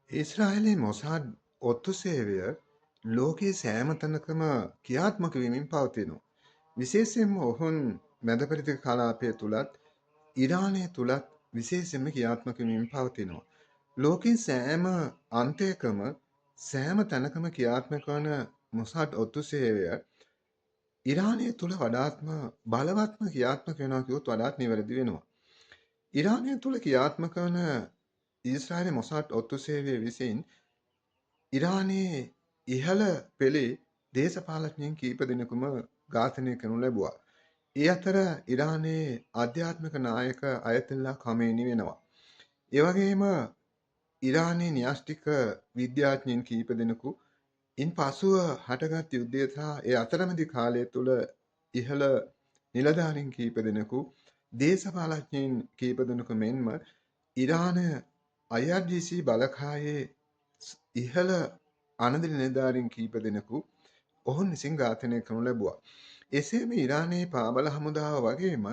ඊශ්‍රායලයේ මොසාඩ් ඔත්තු සේවය ලෝකයේ සෑම තැනකම ක්‍රියාත්මක වෙමින් පවතිනවා. විශේෂයෙන්ම ඔවුන් මැදපෙරදිග කලාපය තුලත් ඉරානය තුලත් විශේෂයෙන්ම ක්‍රියාත්මක වෙමින් පවතිනවා. ලෝකයේ සෑම අන්තයකම සෑම තැනකම ක්‍රියාත්මක වන මොසාඩ් ඔත්තු සේවය ඉරානය තුල වඩාත්ම බලවත්ම ක්‍රියාත්මක වෙනවා කිව්වොත් වඩාත් නිවැරදි වෙනවා. ඉරානය තුල ක්‍රියාත්මක වන ඊශ්‍රායලයේ මොසාඩ් ඔත්තු සේවය විසින් ඉරානයේ ඉහළ පෙළේ දේශපාලඥයින් කීප දෙනෙකුම ඝාතනය කරනු ලැබුවා. ඒ අතර ඉරානයේ ආධ්‍යාත්මික නායක අයතොල්ලා ඛමේනි වෙනවා. ඒ වගේම ඉරානයේ න්‍යෂ්ටික විද්‍යාඥයින් කීප දෙනෙකු ඉන් පසුව හටගත් යුද්ධය සහ ඒ අතරමැදි කාලය තුල ඉහළ නිලධාරීන් කීප දෙනෙකු දේශපාලඥයින් කීප දෙනෙකු මෙන්ම ඉරානය IRGC බලකායේ ඉහළ අනධි නිලධාරීන් කීප දෙනෙකු ඔවුන් විසින් ඝාතනය කරනු ලැබුවා. එසේම ඉරානයේ පාබල හමුදාව වගේම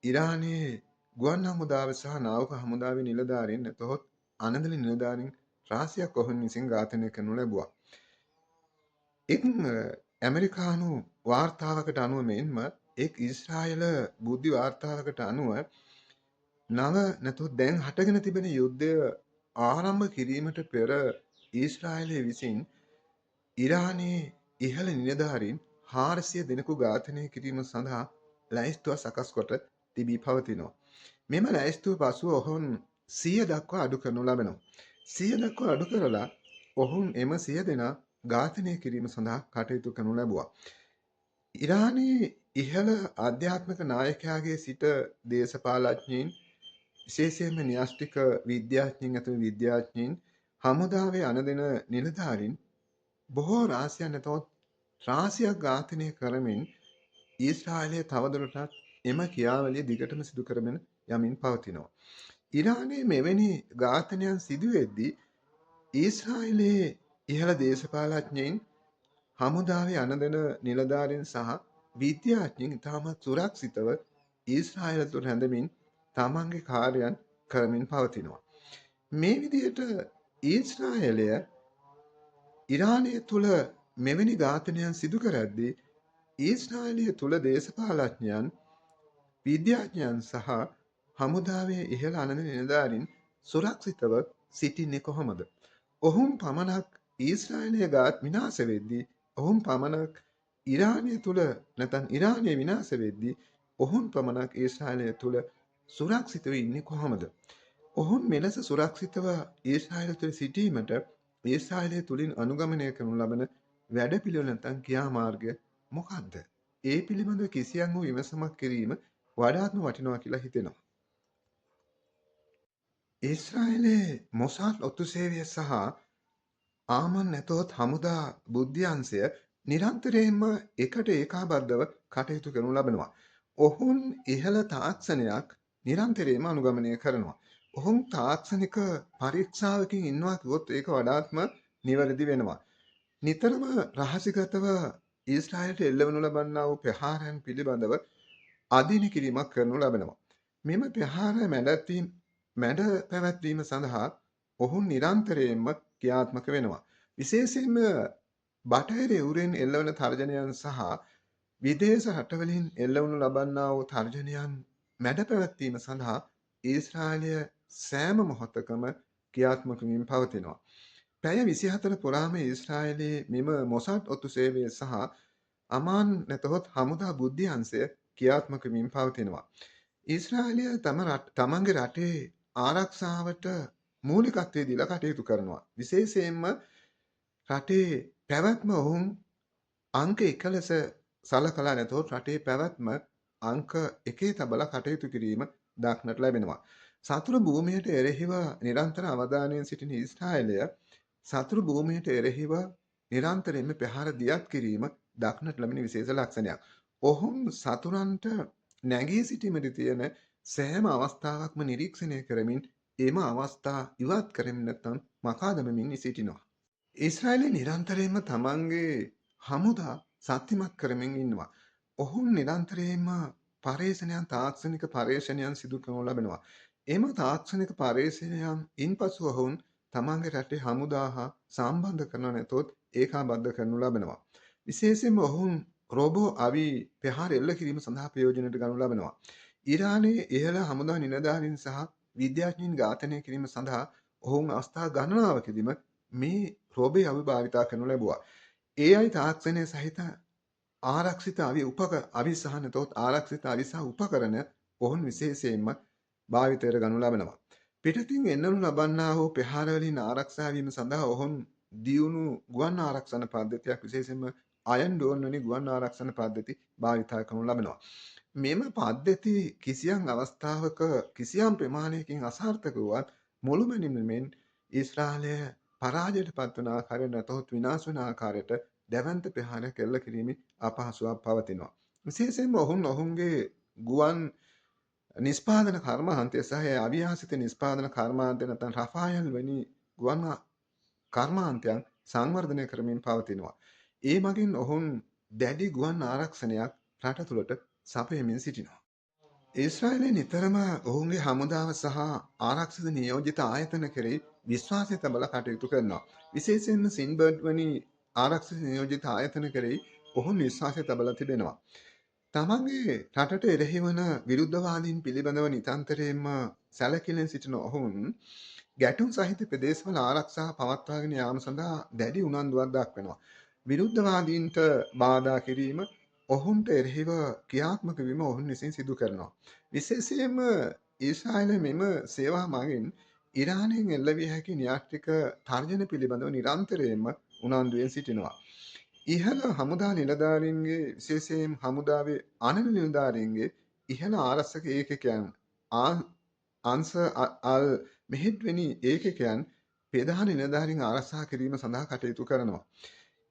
ඉරානයේ ගුවන් හමුදාව සහ නාවික හමුදාවේ නිලධාරීන් නැතහොත් අනධි නිලධාරීන් රාශියක් ඔවුන් විසින් ඝාතනය කරනු ලැබුවා. එක් ඇමරිකානු වාර්තාවකට අනුව මෙන්ම එක් ඊශ්‍රායල බුද්ධි වාර්තාවකට අනුව නව නැතහොත් දැන් හටගෙන තිබෙන යුද්ධය ආරම්භ කිරීමට පෙර ඊශ්‍රායලය විසින් ඉරානයේ ඉහළ නිලධාරීන් 400 දෙනෙකු ඝාතනය කිරීම සඳහා ලැයිස්තුව සකස් කොට තිබී පවතිනවා. මෙම ලැයිස්තුව පසුව ඔවුන් 100 දක්වා අඩු කරනු ලබනවා. 100 දක්වා අඩු කරලා ඔවුන් එම 100 දෙනා ඝාතනය කිරීම සඳහා කටයුතු කරනු ලැබුවා. ඉරානයේ ඉහළ ආධ්‍යාත්මික නායකයාගේ සිට දේශපාලඥයින් විශේෂයෙන්ම න්‍යෂ්ටික විද්‍යාඥයින් ඇතුළු විද්‍යාඥයින් හමුදාවේ අනදෙන නිලධාරීන් බොහෝ රාශියක් නැතහොත් රාශියක් ඝාතනය කරමින් ඊශ්‍රායලය තවදුරටත් එම ක්‍රියාවලිය දිගටම සිදු කරගෙන යමින් පවතිනවා. ඉරානයේ මෙවැනි ඝාතනයන් සිදුවෙද්දී ඊශ්‍රායලයේ ඉහළ දේශපාලඥයින් හමුදාවේ අනදෙන නිලධාරීන් සහ විද්‍යාඥයින් ඉතාමත් සුරක්ෂිතව ඊශ්‍රායල තුළ රැඳෙමින් තමන්ගේ කාර්යයන් කරමින් පවතිනවා. මේ විදිහට ඊශ්‍රායලය ඉරානය තුළ මෙවැනි ඝාතනයන් සිදු කරද්දී ඊශ්‍රායලය තුළ දේශපාලඥයන් විද්‍යාඥයන් සහ හමුදාවේ ඉහළ අනධි නිලධාරීන් සුරක්ෂිතව සිටින්නේ කොහොමද? ඔවුන් පමණක් ඊශ්‍රායලය විනාශ වෙද්දී ඔවුන් පමණක් ඉරානය තුළ නැත්නම් ඉරානය විනාශ වෙද්දී ඔවුන් පමණක් ඊශ්‍රායලය තුළ සුරක්ෂිතව ඉන්නේ කොහොමද? ඔවුන් මෙලෙස සුරක්ෂිතව ඊශ්‍රායලය තුළ සිටීමට ඊශ්‍රායලය තුළින් අනුගමනය කරනු ලබන වැඩපිළිවෙල නැත්නම් ක්‍රියාමාර්ගය මොකක්ද? ඒ පිළිබඳව කිසියම් වූ විමසමක් කිරීම වඩාත්ම වටිනවා කියලා හිතෙනවා. ඊශ්‍රායලයේ මොසාඩ් ඔත්තු සේවය සහ ආමන් නැතහොත් හමුදා බුද්ධ්‍යංශය නිරන්තරයෙන්ම එකට ඒකාබද්ධව කටයුතු කරනු ලබනවා. ඔවුන් ඉහළ තාක්ෂණයක් නිරන්තරයෙන්ම අනුගමනය කරනවා. ඔවුන් තාක්ෂණික පරීක්ෂාවකින් ඉන්නවා කිව්වොත් ඒක වඩාත්ම නිවැරදි වෙනවා. නිතරම රහසිගතව ඊශ්‍රායලට එල්ලවනු ලබන්නා වූ ප්‍රහාරයන් පිළිබඳව අධීන කිරීමක් කරනු ලබනවා. මෙම ප්‍රහාර මැඩ පැවැත්වීම සඳහා ඔවුන් නිරන්තරයෙන්ම ක්‍රියාත්මක වෙනවා. විශේෂයෙන්ම බටහිර යුරෙන් එල්ලවන තර්ජනයන් සහ විදේශ රටවලින් එල්ලවනු ලබන්නා වූ තර්ජනයන් මැඩ පැවැත්වීම සඳහා ඊශ්‍රායලය සෑම මොහොතකම ක්‍රියාත්මක වෙමින් පවතිනවා. පැය 24 පුරාම ඊශ්‍රායලයේ මෙම මොසාඩ් ඔත්තු සේවය සහ අමාන් නැතහොත් හමුදා බුද්ධ්‍යංශය ක්‍රියාත්මක වෙමින් පවතිනවා. ඊශ්‍රායලය තමන්ගේ රටේ ආරක්ෂාවට මූලිකත්වය දීලා කටයුතු කරනවා. විශේෂයෙන්ම රටේ පැවැත්ම ඔවුන් අංක 1 ලෙස සලකලා නැතහොත් රටේ පැවැත්ම අංක 1 තබලා කටයුතු කිරීම දක්නට ලැබෙනවා. සතුරු භූමියට එරෙහිව නිරන්තර අවධානයෙන් සිටින ඊශ්‍රායලය සතුරු භූමියට එරෙහිව නිරන්තරයෙන්ම ප්‍රහාර දියත් කිරීම දක්නට ලැබෙන විශේෂ ලක්ෂණයක්. ඔවුන් සතුරන්ට නැගී සිටීමට තියෙන සෑම අවස්ථාවක්ම නිරීක්ෂණය කරමින් එම අවස්ථා ඉවත් කරමින් නැත්නම් මකා දමමින් සිටිනවා. ඊශ්‍රායලය නිරන්තරයෙන්ම තමන්ගේ හමුදා ශක්තිමත් කරමින් ඉන්නවා. ඔවුන් නිරන්තරයෙන්ම තාක්ෂණික පර්යේෂණයන් සිදු කරනු ලබනවා. එම තාක්ෂණික පර්යේෂණයන් ඉන්පසු ඔවුන් තමන්ගේ රටේ හමුදා හා සම්බන්ධ කරනව නැතොත් ඒකාබද්ධ කරනු ලබනවා. විශේෂයෙන්ම ඔවුන් රෝබෝ අවි ප්‍රහාර එල්ල කිරීම සඳහා ප්‍රයෝජනයට ගනු ලබනවා. ඉරානයේ ඉහළ හමුදා නිලධාරීන් සහ විද්‍යාඥයින් ඝාතනය කිරීම සඳහා ඔවුන් අවස්ථා ගණනාවකදීම මේ රෝබේ අවි භාවිතා කරනු ලැබුවා. AI තාක්ෂණය සහිත ආරක්ෂිත අවි සහ නැතොත් ආරක්ෂිත අවි සහ උපකරණ ඔවුන් විශේෂයෙන්ම භාවිතයට ගනු ලබනවා. පිටතින් එන්නනු ලබන්නා වූ ප්‍රහාර වලින් ආරක්ෂා වීම සඳහා ඔවුන් දියුණු ගුවන් ආරක්ෂණ පද්ධතියක් විශේෂයෙන්ම අයන් ඩෝන් වැනි ගුවන් ආරක්ෂණ පද්ධති භාවිතා කරනු ලබනවා. මෙම පද්ධති කිසියම් අවස්ථාවක කිසියම් ප්‍රමාණයකින් අසාර්ථක වුවත් මුළුමනින්ම ඊශ්‍රායලය පරාජයට පත්වන ආකාරයට නැතහොත් විනාශ වන ආකාරයට දැවැන්ත ප්‍රහාරයක් එල්ල කිරීමේ අපහසුතාවක් පවතිනවා. විශේෂයෙන්ම ඔවුන්ගේ ගුවන් නිෂ්පාදන කර්මාන්තය සහ අවියාසිත නිෂ්පාදන කර්මාන්තය නැත්නම් රෆායල් වැනි ගුවන් කර්මාන්තයන් සංවර්ධනය කරමින් පවතිනවා. ඒ මගින් ඔවුන් දැඩි ගුවන් ආරක්ෂණයක් රට තුළට සපයමින් සිටිනවා. ඊශ්‍රායලය නිතරම ඔවුන්ගේ හමුදාව සහ ආරක්ෂිත නියෝජිත ආයතන කෙරෙහි විශ්වාසය තබලා කටයුතු කරනවා. විශේෂයෙන්ම සින්බර්ඩ් වැනි ආරක්ෂිත නියෝජිත ආයතන කෙරෙහි ඔවුන් විශ්වාසය තබලා තිබෙනවා. තමන්ගේ රටට එරෙහි වන විරුද්ධවාදීන් පිළිබඳව නිතන්තරයෙන්ම සැලකිලිමත් සිටින ඔවුන් ගැටුම් සහිත ප්‍රදේශවල ආරක්ෂාව පවත්වාගෙන යාම සඳහා දැඩි උනන්දුවක් දක්වනවා. විරුද්ධවාදීන්ට බාධා කිරීම ඔවුන්ට එරෙහිව ක්‍රියාත්මක වීම ඔවුන් විසින් සිදු කරනවා. විශේෂයෙන්ම ඊශ්‍රායලය මෙම සේවා මගින් ඉරානයෙන් එල්ලවිය හැකි න්‍යාස්තික තර්ජන පිළිබඳව නිරන්තරයෙන්ම උනන්දුවෙන් සිටිනවා. ඉහළ හමුදා නිලධාරීන්ගේ විශේෂයෙන් හමුදාවේ අනන නිලධාරීන්ගේ ඉහළ ආරක්ෂක ඒකකයන් අන්ස අල් මෙහෙඩ් වැනි ඒකකයන් ප්‍රධාන නිලධාරීන් ආරක්ෂා කිරීම සඳහා කටයුතු කරනවා.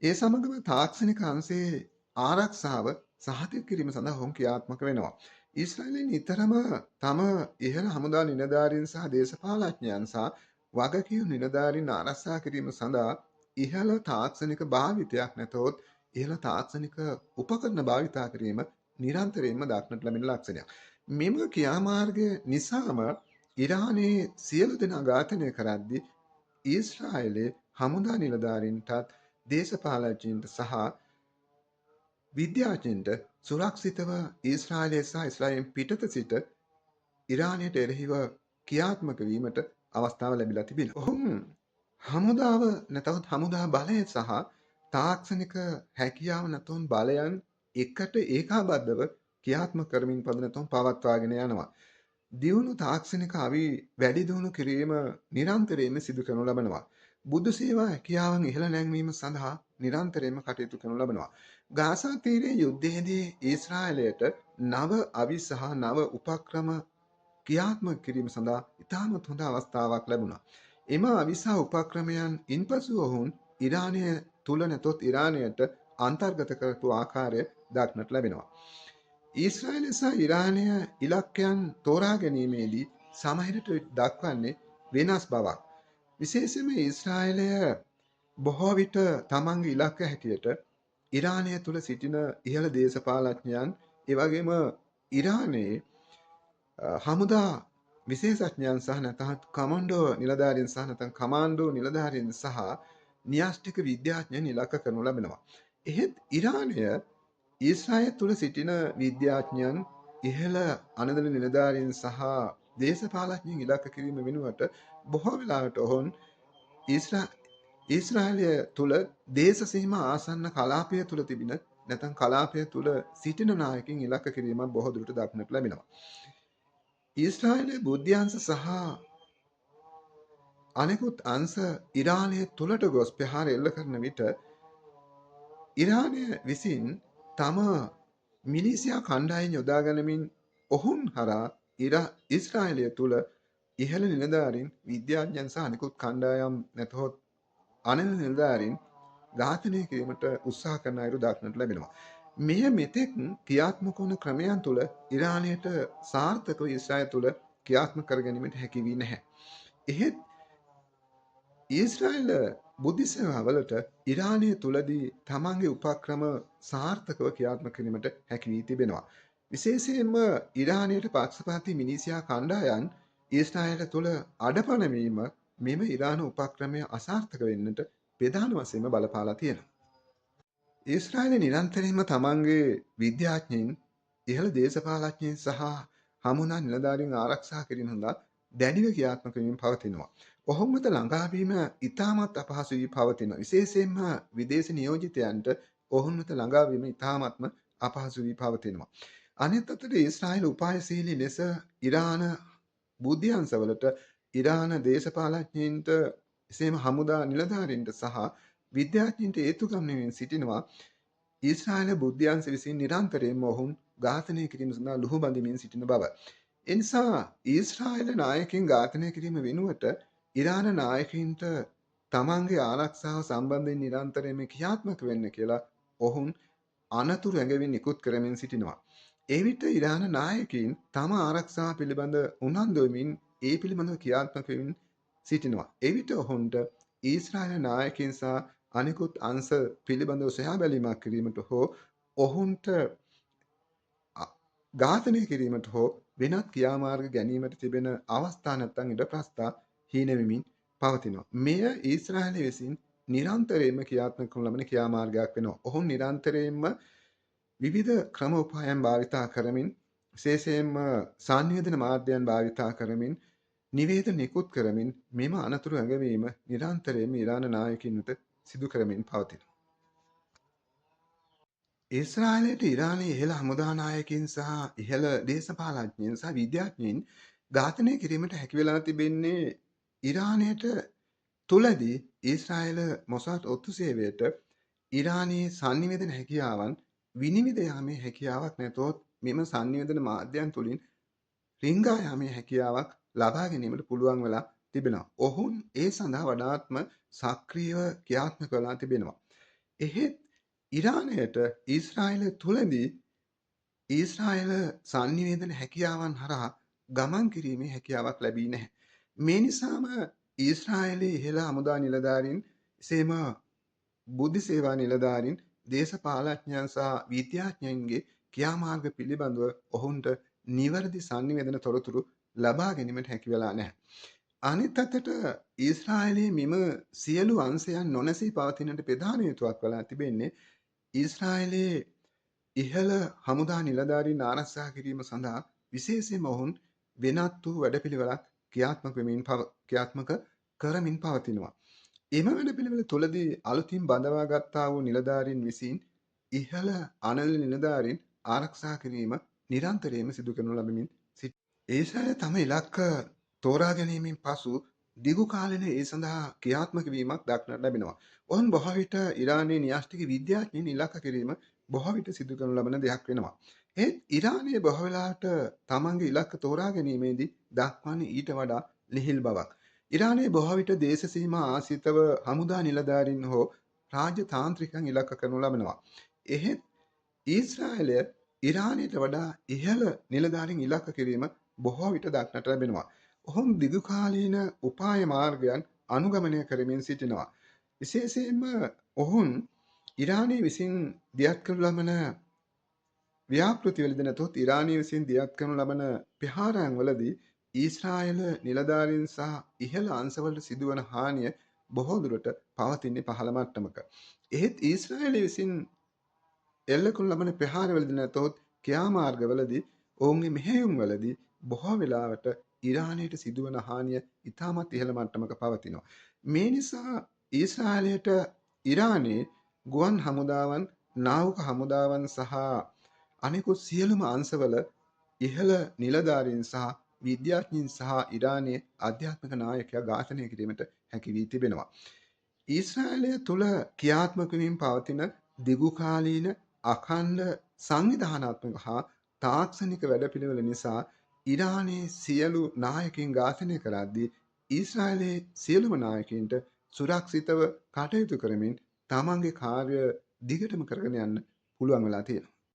ඒ සමගම තාක්ෂණික අංශයේ ආරක්ෂාව සහතික කිරීම සඳහා ඔවුන් ක්‍රියාත්මක වෙනවා. ඊශ්‍රායලය නිතරම තම ඉහළ හමුදා නිලධාරීන් සහ දේශපාලඥයන් සහ වගකීම් නිලධාරීන් ආරක්ෂා කිරීම සඳහා ඉහළ තාක්ෂණික භාවිතයක් නැතොත් ඉහළ තාක්ෂණික උපකරණ භාවිතා කිරීම නිරන්තරයෙන්ම දක්නට ලැබෙන ලක්ෂණයක්. මෙම ක්‍රියාමාර්ගය නිසාම ඉරානයේ සියලු දෙනා ඝාතනය කරද්දී ඊශ්‍රායලයේ හමුදා නිලධාරීන්ටත් දේශපාලඥයින්ට සහ විද්‍යාඥයින්ට සුරක්ෂිතව ඊශ්‍රායලය සහ ඊශ්‍රායලයෙන් පිටත සිට ඉරානයට එරෙහිව ක්‍රියාත්මක වීමට අවස්ථාව ලැබිලා තිබෙනවා. ඔවුන් හමුදාව නැතහොත් හමුදා බලය සහ තාක්ෂණික හැකියාව නැතොත් බලයන් එකට ඒකාබද්ධව ක්‍රියාත්මක කරමින් නැතොත් පවත්වාගෙන යනවා. දියුණු තාක්ෂණික අවි වැඩි දියුණු කිරීම නිරන්තරයෙන්ම සිදු කරනු ලබනවා. බුදු සේවා හැකියාවන් ඉහළ නැංවීම සඳහා නිරන්තරයෙන්ම කටයුතු කරනු ලබනවා. ගාසා තීරයේ යුද්ධයේදී ඊශ්‍රායලයට නව අවි සහ නව උපක්‍රම ක්‍රියාත්මක කිරීම සඳහා ඉතාමත් හොඳ අවස්ථාවක් ලැබුණා. එම අවි සහ උපක්‍රමයන් ඉන්පසු ඔවුන් ඉරානය තුල නැතොත් ඉරානයට අන්තර්ගත කරපු ආකාරය දක්නට ලැබෙනවා. ඊශ්‍රායලය සහ ඉරානය ඉලක්කයන් තෝරා ගැනීමේදී සමහරට දක්වන්නේ වෙනස් බවක්. විශේෂයෙන්ම ඊශ්‍රායලය බොහෝ විට තමන්ගේ ඉලක්ක හැටියට ඉරානය තුල සිටින ඉහළ දේශපාලඥයන් ඒ වගේම ඉරානයේ හමුදා විශේෂඥයන් සහ නැතහත් කමන්ඩෝ නිලධාරීන් සහ නැත්නම් කමාන්ඩෝ නිලධාරීන් සහ න්‍යාස්තික විද්‍යාඥයන් ඉලක්ක කරනු ලබනවා. එහෙත් ඉරානය ඊශ්‍රායල් තුල සිටින විද්‍යාඥයන් ඉහළ අනදල නිලධාරීන් සහ දේශපාලඥයන් ඉලක්ක කිරීම වෙනුවට බොහෝ වෙලාවට ඔවුන් ඊශ්‍රායලය තුල දේශ සීමා ආසන්න කලාපය තුල තිබෙන නැත්නම් කලාපය තුල සිටින නායකින් ඉලක්ක කිරීමක් බොහෝ දුරට දක්නට ලැබෙනවා. ඊශ්‍රායලයේ බුද්ධ්‍යංශ සහ අනෙකුත් අංශ ඉරානය තුලට ගොස් ප්‍රහාර එල්ල කරන විට ඉරානය විසින් තම මිලිසියා කණ්ඩායම් යොදා ගනිමින් ඔවුන් හරහා ඊශ්‍රායලය තුල ඉහළ නිලධාරීන් විද්‍යාඥයන් සහ අනෙකුත් කණ්ඩායම් නැතහොත් අනන නිලධාරීන් ඝාතනය කිරීමට උත්සාහ කරන අයුරු දක්නට ලැබෙනවා. මෙය මෙතෙක් ක්‍රියාත්මක වන ක්‍රමයන් තුළ ඉරානයට සාර්ථකව ඊශ්‍රායල් තුළ ක්‍රියාත්මක කර ගැනීමට හැකි වී නැහැ. එහෙත් ඊශ්‍රායල් බුද්ධ සේවාවලට ඉරානය තුලදී තමන්ගේ උපක්‍රම සාර්ථකව ක්‍රියාත්මක කිරීමට හැකි වී තිබෙනවා. විශේෂයෙන්ම ඉරානයට පක්ෂපාතී මිලිසියා කණ්ඩායම් ඊශ්‍රායල් තුල අඩපණ වීම මෙම ඉරාන උපක්‍රමය අසාර්ථක වෙන්නට ප්‍රධාන වශයෙන්ම බලපාලා තියෙනවා. ඊශ්‍රායලය නිරන්තරයෙන්ම තමන්ගේ විද්‍යාඥයින් ඉහළ දේශපාලඥයින් සහ හමුදා නිලධාරීන් ආරක්ෂා කිරීම සඳහා දැඩිව ක්‍රියාත්මක වෙමින් පවතිනවා. ඔවුන් වෙත ළඟාවීම ඉතාමත් අපහසු වී පවතිනවා. විශේෂයෙන්ම විදේශ නියෝජිතයන්ට ඔවුන් වෙත ළඟාවීම ඉතාමත්ම අපහසු වී පවතිනවා. අනෙක් අතට ඊශ්‍රායල උපායශීලී ලෙස ඉරාන බුද්ධ්‍යංශවලට ඉරාන දේශපාලඥයින්ට එසේම හමුදා නිලධාරීන්ට සහ විද්‍යාඥයින්ට ඒතු ගන්වමින් සිටිනවා. ඊශ්‍රායල බුද්ධ්‍යංශ විසින් නිරන්තරයෙන්ම ඔවුන් ඝාතනය කිරීම සඳහා ලුහු බඳිමින් සිටින බව. එනිසා ඊශ්‍රායල නායකයින් ඝාතනය කිරීම වෙනුවට ඉරාන නායකයින්ට තමන්ගේ ආරක්ෂාව සම්බන්ධයෙන් නිරන්තරයෙන්ම ක්‍රියාත්මක වෙන්න කියලා ඔවුන් අනතුරු ඇඟවින් නිකුත් කරමින් සිටිනවා. එවිට ඉරාන නායකයින් තම ආරක්ෂාව පිළිබඳ උනන්දු වෙමින් ඒ පිළිබඳව ක්‍රියාත්මක වෙමින් සිටිනවා. එවිට ඔවුන්ට ඊශ්‍රායල නායකයින් සහ අනිකුත් අංශ පිළිබඳව සොයා බැලීමක් කිරීමට හෝ ඔවුන්ට ඝාතනය කිරීමට හෝ වෙනත් ක්‍රියාමාර්ග ගැනීමට තිබෙන අවස්ථා නැත්නම් ඉඩ ප්‍රස්ථා හීන වෙමින් පවතිනවා. මෙය ඊශ්‍රායලය විසින් නිරන්තරයෙන්ම ක්‍රියාත්මක කරන ලබන ක්‍රියාමාර්ගයක් වෙනවා. ඔවුන් නිරන්තරයෙන්ම විවිධ ක්‍රම උපායන් භාවිතා කරමින් විශේෂයෙන්ම සංවේදන මාධ්‍යයන් භාවිතා කරමින් නිවේදන නිකුත් කරමින් මෙම අනතුරු ඇඟවීම නිරන්තරයෙන්ම ඉරාන නායකයින් වෙත සිදු කරමින් පවතිනවා. ඊශ්‍රායලයට ඉරානයේ ඉහළ හමුදා නායකයින් සහ ඉහළ දේශපාලඥයින් සහ විද්‍යාඥයින් ඝාතනය කිරීමට හැකි වෙලා තිබෙන්නේ ඉරානයට තුලදී ඊශ්‍රායල මොසාඩ් ඔත්තු සේවයට ඉරානයේ සංනිවේදන හැකියාවන් විනිවිද යාමේ හැකියාවක් නැතොත් මෙම සංනිවේදන මාධ්‍යයන් තුලින් රිංගා යාමේ හැකියාවක් ලබා ගැනීමට පුළුවන් වෙලා තිබෙනවා. ඔවුන් ඒ සඳහා වඩාත්ම සක්‍රියව ක්‍රියාත්මක වෙලා තිබෙනවා. එහෙත් ඉරානයට ඊශ්‍රායල තුලදී ඊශ්‍රායල සංනිවේදන හැකියාවන් හරහා ගමන් කිරීමේ හැකියාවක් ලැබී නැහැ. මේ නිසාම ඊශ්‍රායලයේ ඉහළ හමුදා නිලධාරීන් එසේම බුද්ධි සේවා නිලධාරීන් දේශපාලඥයන් සහ විද්‍යාඥයන්ගේ ක්‍රියාමාර්ග පිළිබඳව ඔවුන්ට නිවැරදි සංනිවේදන තොරතුරු ලබා ගැනීමට හැකි වෙලා නැහැ. අනිත් අතට ඊශ්‍රායලයේ මෙම සියලු අංශයන් නොනැසී පවතිනට ප්‍රධාන හේතුවක් වෙලා තිබෙන්නේ ඊශ්‍රායලයේ ඉහළ හමුදා නිලධාරීන් ආරක්ෂා කිරීම සඳහා විශේෂයෙන්ම ඔවුන් වෙනත් වූ වැඩපිළිවෙලක් ක්‍රියාත්මක කරමින් පවතිනවා. එම වැඩපිළිවෙල තුළදී අලුතින් බඳවා ගත්තා වූ නිලධාරීන් විසින් ඉහළ අනල් නිලධාරීන් ආරක්ෂා කිරීම නිරන්තරයෙන්ම සිදු කරනු ලබමින් සිටිනවා. ඊශ්‍රායලය තම ඉලක්ක තෝරා ගැනීමෙන් පසු දිගු කාලෙක ඒ සඳහා ක්‍රියාත්මක වීමක් දක්නට ලැබෙනවා. ඔවුන් බොහෝ විට ඉරානයේ න්‍යෂ්ටික විද්‍යාඥයින් ඉලක්ක කිරීම බොහෝ විට සිදු කරනු ලබන දෙයක් වෙනවා. ඒත් ඉරානයේ බොහෝ වෙලාවට තමන්ගේ ඉලක්ක තෝරා ගැනීමේදී දක්වන්නේ ඊට වඩා ලිහිල් බවක්. ඉරානයේ බොහෝ විට දේශ සීමා ආශ්‍රිතව හමුදා නිලධාරීන් හෝ රාජ්‍ය තාන්ත්‍රිකයන් ඉලක්ක කරනු ලබනවා. එහෙත් ඊශ්‍රායලය ඉරානයට වඩා ඉහළ නිලධාරීන් ඉලක්ක කිරීම බොහෝ විට දක්නට ලැබෙනවා. ඔවුන් දිගුකාලීන උපාය මාර්ගයන් අනුගමනය කරමින් සිටිනවා. විශේෂයෙන්ම ඔවුන් ඉරානයේ විසින් දියත් කරනු ලබන ව්‍යාපෘතිවලදී නැතොත් ඉරානයේ විසින් දියත් කරනු ලබන ප්‍රහාරයන් වලදී ඊශ්‍රායල නිලධාරීන් සහ ඉහළ අංශවලට සිදුවන හානිය බොහෝ දුරට පවතින්නේ පහළ මට්ටමක. එහෙත් ඊශ්‍රායලය විසින් එල්ල කරනු ලබන ප්‍රහාරවලදී නැතොත් ක්‍රියාමාර්ගවලදී ඔවුන්ගේ මෙහෙයුම්වලදී බොහෝ වෙලාවට ඉරානයට සිදුවන හානිය ඉතාමත් ඉහළ මට්ටමක පවතිනවා. මේ නිසා ඊශ්‍රායලයට ඉරානයේ ගුවන් හමුදාවන්, නාවික හමුදාවන් සහ අනෙකුත් සියලුම අංශවල ඉහළ නිලධාරීන් සහ විද්‍යාඥයින් සහ ඉරානයේ ආධ්‍යාත්මික නායකයා ඝාතනය කිරීමට හැකි වී තිබෙනවා. ඊශ්‍රායලය තුළ ක්‍රියාත්මක වීම පවතින දිගුකාලීන අඛණ්ඩ සංවිධානාත්මක හා තාක්ෂණික වැඩපිළිවෙල නිසා ඉරානයේ සියලු නායකයින් ඝාතනය කරද්දී ඊශ්‍රායලයේ සියලුම නායකයින්ට සුරක්ෂිතව කටයුතු කරමින් තමන්ගේ කාර්ය දිගටම කරගෙන යන්න පුළුවන් වෙලා තියෙනවා.